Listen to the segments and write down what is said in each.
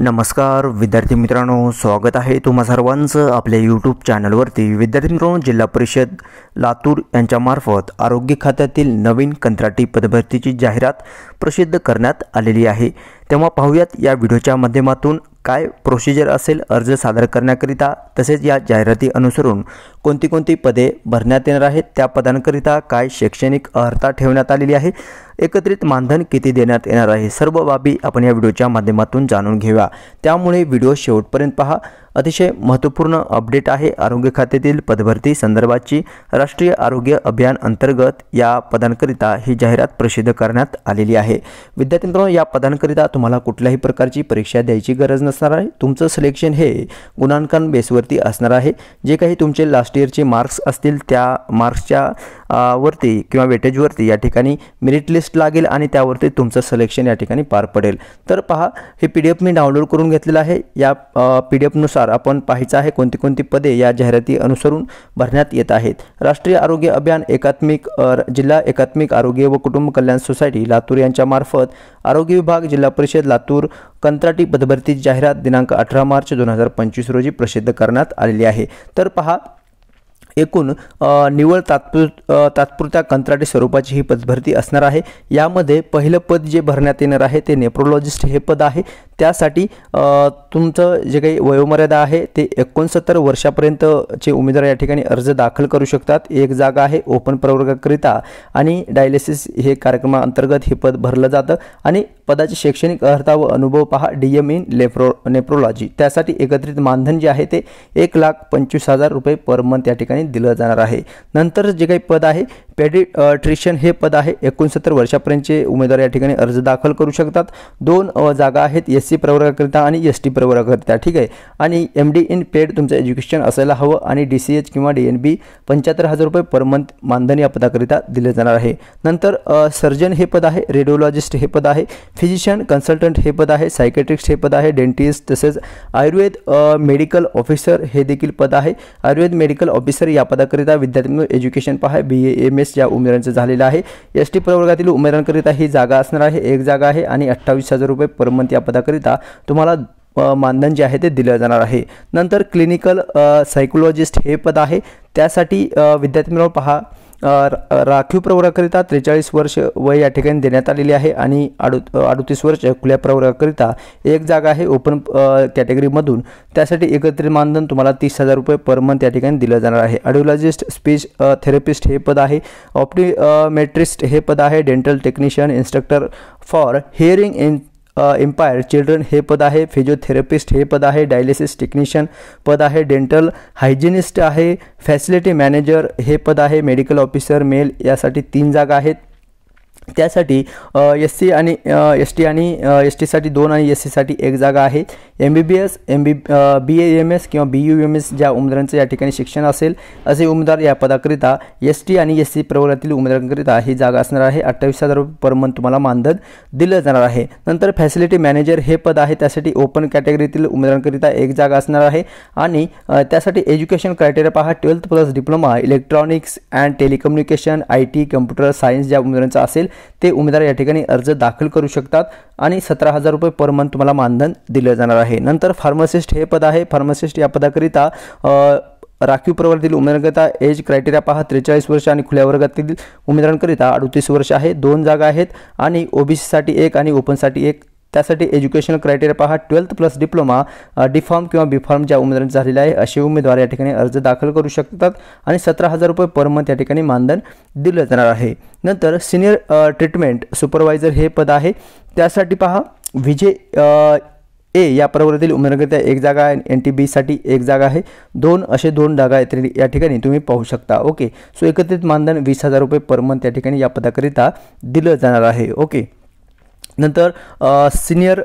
नमस्कार विद्यार्थी मित्रांनो, स्वागत आहे तुम्हा सर्वांचं आपल्या यूट्यूब चॅनलवरती। विद्यार्थी मित्रांनो, जिल्हा परिषद लातूर यांच्यामार्फत आरोग्य खात्यातील नवीन कंत्राटी पदभरतीची जाहिरात प्रसिद्ध करण्यात आलेली आहे। तेव्हा पाहूयात या व्हिडिओच्या माध्यमातून काय प्रोसिजर असेल अर्ज सादर करण्याकरिता, तसेच या जाहिराती अनुसरून कोणती पदे भरण्यात येणार आहेत, त्या पदांकरिता काय शैक्षणिक अर्हता ठेवण्यात आलेली आहे, एकत्रित मानधन किती देण्यात येणार आहे, सर्व बाबी आपण या व्हिडिओच्या माध्यमातून जाणून घेऊया। त्यामुळे व्हिडिओ शेवटपर्यंत पहा। अतिशय महत्त्वपूर्ण अपडेट आहे आरोग्य खात्यातील पदभरती संदर्भाची। राष्ट्रीय आरोग्य अभियान अंतर्गत या पदांकरिता ही जाहिरात प्रसिद्ध करण्यात आलेली आहे। विद्यार्थी मित्रांनो, या पदांकरिता तुम्हाला कुठल्याही प्रकारची परीक्षा द्यायची गरज नसणार आहे। तुमचं सिलेक्शन हे गुणांकन बेसवरती असणार आहे। जे काही तुमचे लास्ट इयरचे मार्क्स असतील त्या मार्क्सच्या वरती किंवा वेटेजवरती या ठिकाणी मेरिट लिस्ट लागेल आणि त्यावरती तुमचं सिलेक्शन या ठिकाणी पार पडेल। तर पहा, हे PDF मी डाउनलोड करून घेतलेलं आहे। या PDF नुसार आपण पाहायचं आहे कोणती पदे या जाहिराती अनुसरून भरण्यात येत आहेत। राष्ट्रीय आरोग्य अभियान जिल्हा एकात्मिक आरोग्य व कुटुंब कल्याण सोसायटी लातूर यांच्या मार्फत आरोग्य विभाग जिल्हा परिषद लातूर कंत्राटी पदभरतीची जाहिरात दिनांक 18 मार्च 2025 रोजी प्रसिद्ध करण्यात आलेली आहे। तर पहा, एकूण निवड तात्पुरत्या कंत्राटी स्वरूपाची ही पदभरती असणार आहे। यामध्ये पहिलं पद जे भरण्यात येणार आहे ते नेफ्रोलॉजिस्ट हे पद आहे। त्यासाठी तुमचं जे काही वयोमर्यादा आहे ते 69 वर्षापर्यंतचे उमेदवार या ठिकाणी अर्ज दाखल करू शकतात। एक जागा आहे ओपन प्रवर्गाकरिता आणि डायलिसिस हे कार्यक्रमाअंतर्गत हे पद भरलं जातं आणि पदाची शैक्षणिक अर्हता व अनुभव पहा DM इन नेफ्रोलॉजी। त्यासाठी एकत्रित मानधन जे आहे ते 1,25,000 रुपये पर मंथ या ठिकाणी दिलं जाणार आहे। नंतर जे काही पद आहे पेडिट्रिशियन हे पद आहे। 69 वर्षापर्यंतचे उमेदवार या ठिकाणी अर्ज दाखल करू शकतात। 2 जागा आहेत SC प्रवर्गाकरिता आणि ST प्रवर्गाकरिता, ठीक आहे। आणि MD इन पेड तुमचं एज्युकेशन असायला हवं आणि DCH किंवा DNB 75,000 रुपये पर मंथ मानधन या पदाकरिता दिले जाणार आहे। नंतर सर्जन हे पद आहे, रेडिओलॉजिस्ट हे पद आहे, फिजिशियन कन्सल्टंट हे पद आहे, सायकेट्रिस्ट हे पद आहे, डेंटिस्ट तसेच आयुर्वेद मेडिकल ऑफिसर हे देखील पद आहे। आयुर्वेद मेडिकल ऑफिसर या पदाकरिता विद्यार्थ्यांना एज्युकेशन पहा BA MS या उमेदवारांचं झालेलं आहे। ST प्रवर्गातील उमेदवारांकरिता ही जागा असणार आहे, एक जागा आहे आणि 28,000 रुपये पर मंथ या पदाकरिता तुम्हाला मानधन जे आहे ते दिलं जाणार आहे। नंतर क्लिनिकल सायकोलॉजिस्ट हे पद आहे। त्यासाठी विद्यार्थी मित्रांनो पहा, राखीव प्रवर्गाकरिता 43 वर्ष वय या ठिकाणी देण्यात आलेली आहे आणि 38 वर्ष खुल्या प्रवर्गाकरिता एक जागा आहे ओपन कॅटेगरीमधून। त्यासाठी एकत्रित मानधन तुम्हाला 30,000 रुपये पर मंथ या ठिकाणी दिलं जाणार आहे। ऑडिओलॉजिस्ट स्पीच थेरपिस्ट हे पद आहे, ऑप्टिमेट्रिस्ट हे पद आहे, dental technician instructor for hearing impaired children हे पद आहे, फिजिओथेरपिस्ट हे पद आहे, डायलिसिस टेक्निशियन पद आहे, डेंटल हायजिनिस्ट आहे, फॅसिलिटी मॅनेजर हे पद आहे, मेडिकल ऑफिसर मेल यासाठी 3 जागा आहेत। त्यासाठी SC आणि ST आणि ST साठी 2 आणि SC साठी 1 जागा आहे। MBBS BAMS किंवा BUMS ज्या उमेदवारांचं या ठिकाणी शिक्षण असेल असे उमेदवार या पदाकरिता ST आणि SC प्रवर्गातील उमेदवारांकरिता ही जागा असणार आहे। 28,000 रुपये पर मंथ तुम्हाला मानधन दिलं जाणार आहे। नंतर फॅसिलिटी मॅनेजर हे पद आहे, त्यासाठी ओपन कॅटेगरीतील उमेदवारांकरिता 1 जागा असणार आहे आणि त्यासाठी एज्युकेशन क्रायटेरिया पहा 12th plus diploma electronics and telecommunication IT computer science ज्या उमेदवारांचा असेल ते उमेदवार या ठिकाणी अर्ज दाखल करू शकतात आणि 17,000 रुपये पर मंथ तुम्हाला मानधन दिलं जाणार आहे। नंतर फार्मासिस्ट हे पद आहे। फार्मासिस्ट या पदाकरिता राखीव प्रवर्गातील उमेदवारांकरिता एज क्रायटेरिया पहा 43 वर्ष आणि खुल्या वर्गातील उमेदवारांकरिता 38 वर्ष आहे। 2 जागा आहेत आणि OBC साठी 1 आणि ओपनसाठी 1। त्यासाठी एज्युकेशनल क्रायटेरिया पहा 12th प्लस डिप्लोमा D.Pharm किंवा B.Pharm ज्या उमेदवारांचे झालेले आहे असे उमेदवार या ठिकाणी अर्ज दाखल करू शकतात आणि 17,000 रुपये पर मंथ या ठिकाणी मानधन दिलं जाणार आहे। नंतर सिनियर ट्रीटमेंट सुपरवायझर हे पद आहे। त्यासाठी पहा विजय A या प्रवर्गातील उमेदवारांकरिता 1 जागा आहे, NTB साठी 1 जागा आहे। 2 जागा आहेत या ठिकाणी तुम्ही पाहू शकता। ओके, सो एकत्रित मानधन 20,000 रुपये पर मंथ या ठिकाणी या पदाकरिता दिलं जाणार आहे। ओके, नंतर सिनियर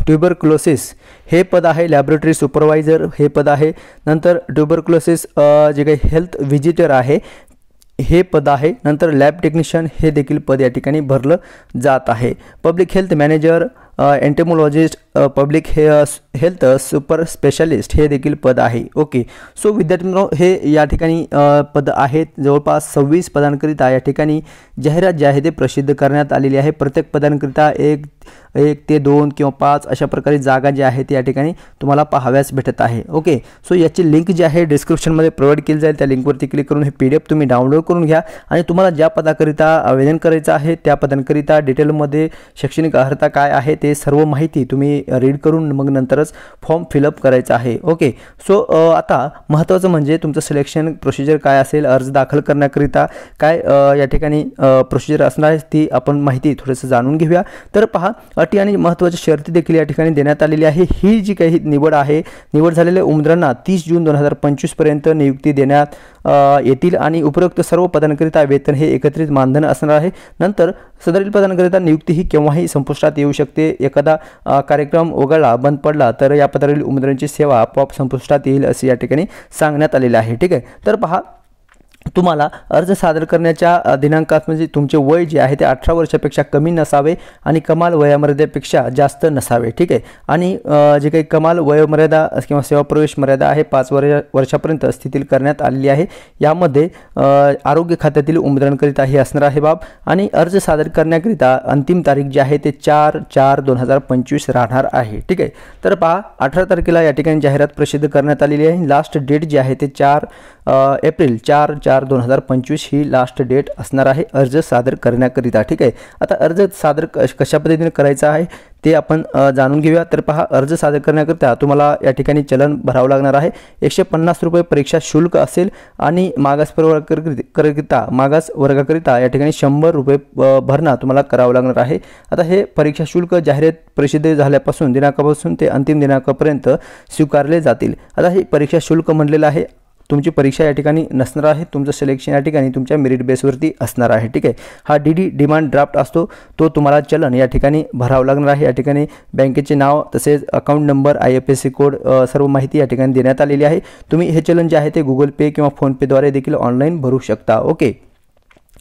ट्युबरक्लोसिस हे पद आहे, लॅबोरेटरी सुपरवायझर हे पद आहे। नंतर ट्युबरक्लोसिस जे काही हेल्थ व्हिजिटर आहे हे पद आहे। नंतर लॅब टेक्निशियन हे देखील पद या ठिकाणी भरलं जात आहे। Public health manager entomologist public health super specialist हे देखील पद आहे। ओके, सो विद्यार्थी मित्रांनो, हे या ठिकाणी पद आहेत। जवळपास 26 पदांकरिता या ठिकाणी जाहिरात जी आहे ते प्रसिद्ध करण्यात आलेली आहे। प्रत्येक पदांकरिता एक ते 2 किंवा 5 अशा प्रकारे जागा जी आहे ती या ठिकाणी तुम्हाला पाहाव्यास भेटत आहे। ओके, सो याची लिंक जी आहे डिस्क्रिप्शनमध्ये प्रोव्हाइड केली जाईल। त्या लिंकवरती क्लिक करून हे PDF तुम्ही डाउनलोड करून घ्या आणि तुम्हाला ज्या पदाकरिता आवेदन करायचं आहे त्या पदांकरिता डिटेलमध्ये शैक्षणिक अर्हता काय आहे ते सर्व माहिती तुम्ही रीड करून मग नंतरच फॉर्म फिलअप करायचा आहे। ओके, सो आता महत्त्वाचं म्हणजे तुमचं सिलेक्शन प्रोसिजर काय असेल, अर्ज दाखल करण्याकरिता काय या ठिकाणी प्रोसिजर असणार आहे ती आपण माहिती थोडंसं जाणून घेऊया। तर पहा, अटी आणि महत्त्वाच्या शर्ती देखील या ठिकाणी देण्यात आलेली आहे। ही जी काही निवड आहे, निवड झालेल्या उमेदवारांना 30 जून 2025 पर्यंत नियुक्ती देण्यात येतील आणि उपरोक्त सर्व पदांकरिता वेतन हे एकत्रित मानधन असणार आहे। नंतर सदरील पदांकरिता नियुक्ती ही केव्हाही संपुष्टात येऊ शकते। एखादा कार्यक्रम वगळला, बंद पडला तर या पदावरील उमेदवारांची सेवा आपोआप संपुष्टात येईल असे या ठिकाणी सांगण्यात आलेले आहे। ठीक आहे, तर पहा, तुम्हाला अर्ज सादर करण्याच्या दिनांकात म्हणजे तुमचे वय जे आहे ते 18 वर्षापेक्षा कमी नसावे आणि कमाल वयोमर्यादेपेक्षा जास्त नसावे। ठीक आहे, आणि जे काही कमाल वयोमर्यादा किंवा सेवा प्रवेश मर्यादा आहे 5 वर्षापर्यंत स्थितीत करण्यात आलेली आहे। यामध्ये आरोग्य खात्यातील उमेदवारांकरिता हे असणार आहे बाब। आणि अर्ज सादर करण्याकरिता अंतिम तारीख जी आहे ते 4/4/2025 राहणार आहे। ठीक आहे, तर पहा, 18 तारखेला या ठिकाणी जाहिरात प्रसिद्ध करण्यात आलेली आहे। लास्ट डेट जी आहे ते 4 एप्रिल 4/4/2025 ही लास्ट डेट असणार आहे अर्ज सादर करण्याकरिता। ठीक आहे, आता अर्ज सादर कशा पद्धतीने करायचा आहे ते आपण जाणून घेऊया। तर पहा, अर्ज सादर करण्याकरिता तुम्हाला या ठिकाणी चलन भरावं लागणार आहे। 150 रुपये परीक्षा शुल्क असेल आणि मागास वर्गाकरिता या ठिकाणी 100 रुपये भरणा तुम्हाला करावं लागणार आहे। आता हे परीक्षा शुल्क जाहिरात प्रसिद्ध झाल्यापासून दिनांकापासून ते अंतिम दिनांकापर्यंत स्वीकारले जातील। आता हे परीक्षा शुल्क म्हणलेलं आहे। तुमची परीक्षा या ठिकाणी नसणार आहे, तुमचं सिलेक्शन या ठिकाणी तुमच्या मेरिट बेसवरती असणार आहे। ठीक आहे, हा DD डिमांड ड्राफ्ट असतो तो तुम्हाला चलन या ठिकाणी भरावं लागणार आहे। या ठिकाणी बँकेचे नाव तसेच अकाउंट नंबर, IFSC कोड सर्व माहिती या ठिकाणी देण्यात आलेली आहे। तुम्ही हे चलन जे आहे ते Google Pay किंवा PhonePe द्वारे देखील ऑनलाईन भरू शकता। ओके,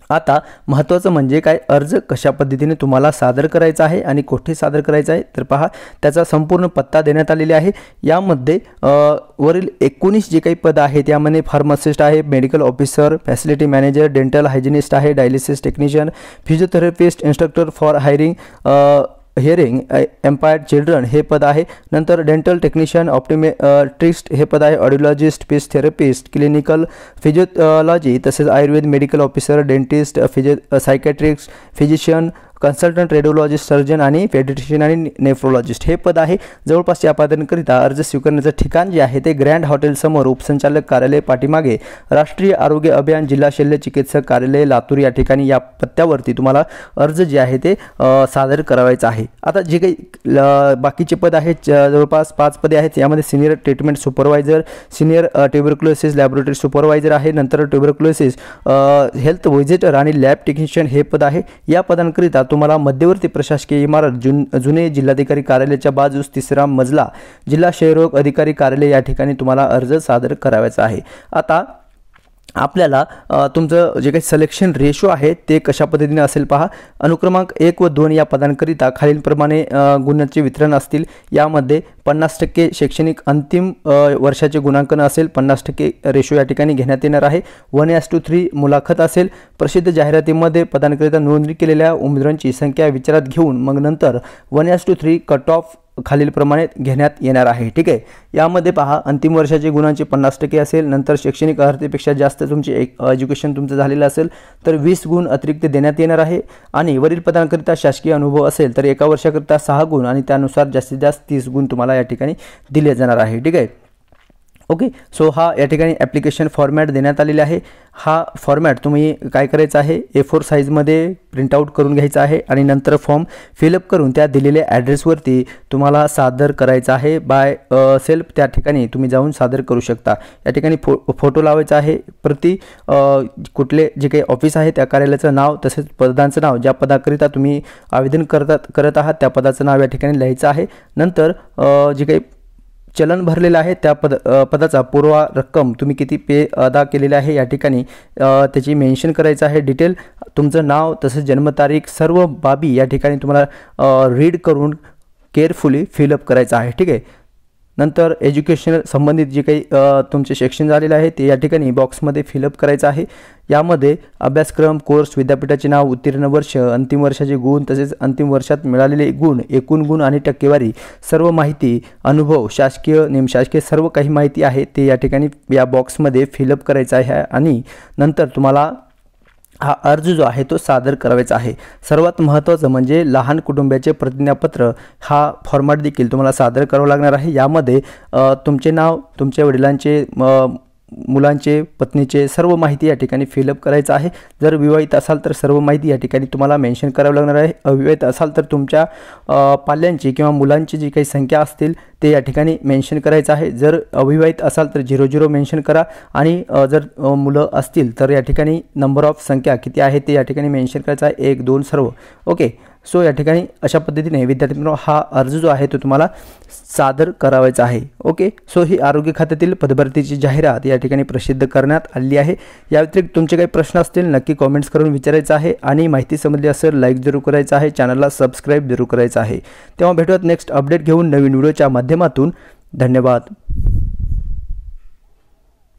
आता महत्त्वाचं म्हणजे काय, अर्ज कशा पद्धतीने तुम्हाला सादर करायचा आहे आणि कुठे सादर करायचा आहे तर पहा, त्याचा संपूर्ण पत्ता देण्यात आलेला आहे। यामध्ये वरील 19 जे काही पद आहेत यामध्ये फार्मासिस्ट आहे, medical officer, facility manager, dental hygienist आहे, dialysis technician, physiotherapist, instructor for hearing impaired children हे पद आहे। नंतर डेंटल टेक्निशियन, ऑप्टिमेट्रिस्ट हे पद आहे, ऑडिओलॉजिस्ट, स्पीच थेरपिस्ट, क्लिनिकल फिजिओलॉजी तसेच Ayurveda medical officer, dentist, psychiatrist, physician, consultant, radiologist, surgeon आणि पेडिट्रिशियन आणि नेफ्रोलॉजिस्ट हे पद आहे। जवळपास या पदांकरिता अर्ज स्वीकारण्याचं ठिकाण जे आहे ते ग्रँड हॉटेल समोर उपसंचालक कार्यालय पाठीमागे राष्ट्रीय आरोग्य अभियान जिल्हा शल्य चिकित्सक कार्यालय लातूर या ठिकाणी या पत्त्यावरती तुम्हाला अर्ज जे आहे ते सादर करायचा आहे। आता जे काही बाकीचे पद आहेत जवळपास 5 पदे आहेत। यामध्ये senior treatment supervisor, senior tuberculosis laboratory supervisor आहे, नंतर ट्युबरक्युलोसिस हेल्थ व्हिजिटर आणि लॅब टेक्निशियन हे पद आहे। या पदांकरिता तुम्हाला मध्यवर्ती प्रशासकीय इमारत जुने जिल्हाधिकारी कार्यालयाच्या बाजूस 3रा मजला जिल्हा क्षयरोग अधिकारी कार्यालय या ठिकाणी तुम्हाला अर्ज सादर करायचा आहे। आता आपल्याला तुमचं जे काही सिलेक्शन रेशो आहे ते कशा पद्धतीने असेल पहा। अनुक्रमांक 1 व 2 या पदांकरिता खालीलप्रमाणे गुणांचे वितरण असतील। यामध्ये 50% शैक्षणिक अंतिम वर्षाचे गुणांकन असेल, 50% रेशो या ठिकाणी घेण्यात येणार आहे। 1:3 मुलाखत असेल। प्रसिद्ध जाहिरातीमध्ये पदांकरिता नोंदणी केलेल्या उमेदवारांची संख्या विचारात घेऊन मग नंतर 1:3 कट ऑफ खालीलप्रमाणे घेण्यात येणार आहे। ठीक आहे, यामध्ये पहा, अंतिम वर्षाचे गुणांचे 50% असेल, नंतर शैक्षणिक अर्हतेपेक्षा जास्त तुमचे एज्युकेशन तुमचं झालेलं असेल तर 20 गुण अतिरिक्त देण्यात येणार आहे। आणि वरील पदांकरिता शासकीय अनुभव असेल तर 1 वर्षाकरिता 6 गुण आणि त्यानुसार जास्तीत जास्त 30 गुण तुम्हाला या ठिकाणी दिले जाणार आहे। ठीक आहे, ओके, सो हा या ठिकाणी ॲप्लिकेशन फॉर्मॅट देण्यात आलेला आहे। हा फॉर्मॅट तुम्ही काय करायचं आहे, A4 साईजमध्ये प्रिंटआउट करून घ्यायचा आहे आणि नंतर फॉर्म फिलअप करून त्या दिलेल्या ॲड्रेसवरती तुम्हाला सादर करायचा आहे बाय सेल्फ। त्या ठिकाणी तुम्ही जाऊन सादर करू शकता। या ठिकाणी फोटो लावायचा आहे, प्रति कुठले जे काही ऑफिस आहे त्या कार्यालयाचं नाव तसेच पदांचं नाव, ज्या पदाकरिता तुम्ही आवेदन करत आहात त्या पदाचं नाव या ठिकाणी लिहायचं आहे। नंतर जे काही चलन भरलेलं आहे त्या पदाचा पूर्व रक्कम तुम्ही किती पे अदा केलेले आहे या ठिकाणी त्याची मेन्शन करायचं आहे। डिटेल तुमचं नाव तसेच जन्मतारीख सर्व बाबी या ठिकाणी तुम्हाला रीड करून केअरफुली फिलअप करायचं आहे। ठीक आहे, नंतर एज्युकेशनल संबंधित जे काही तुमचे शिक्षण झालेलं आहे ते या ठिकाणी बॉक्समध्ये फिलअप करायचं आहे। यामध्ये अभ्यासक्रम, कोर्स, विद्यापीठाचे नाव, उत्तीर्ण वर्ष, अंतिम वर्षाचे गुण तसेच अंतिम वर्षात मिळालेले गुण, एकूण गुण आणि टक्केवारी, सर्व माहिती, अनुभव, शासकीय, निमशासकीय सर्व काही माहिती आहे ते या ठिकाणी या बॉक्समध्ये फिलअप करायचं आहे। आणि नंतर तुम्हाला हा अर्ज जो आहे तो सादर करायचा आहे। सर्वात महत्त्वाचं म्हणजे लहान कुटुंबाचे प्रतिज्ञापत्र हा फॉर्मॅट देखील तुम्हाला सादर करावं लागणार आहे। यामध्ये तुमचे नाव, तुमच्या वडिलांचे, मुलांचे, पत्नीचे सर्व माहिती या ठिकाणी फिलअप करायचं आहे। जर विवाहित असाल तर सर्व माहिती या ठिकाणी तुम्हाला मेन्शन करावं लागणार आहे। अविवाहित असाल तर तुमच्या पाल्यांची किंवा मुलांची जी काही संख्या असतील ते या ठिकाणी मेन्शन करायचं आहे। जर अविवाहित असाल तर 00 मेन्शन करा आणि जर मुलं असतील तर या ठिकाणी नंबर ऑफ संख्या किती आहे ते या ठिकाणी मेन्शन करायचं आहे, 1 2 सर्व। ओके, सो या ठिकाणी अशा पद्धतीने विद्यार्थ्यांनो हा अर्ज जो आहे तो तुम्हाला सादर करावायचा आहे। ओके, सो ही आरोग्य खात्यातील पदभरतीची जाहिरात या ठिकाणी प्रसिद्ध करण्यात आली आहे। या व्यतिरिक्त तुमचे काही प्रश्न असतील नक्की कमेंट्स करून विचारायचं आहे आणि माहिती समजली असेल लाईक जरूर करायचं आहे, चॅनलला सबस्क्राईब जरूर करायचं आहे। तेव्हा भेटूयात नेक्स्ट अपडेट घेऊन नवीन व्हिडिओच्या माध्यमातून। धन्यवाद।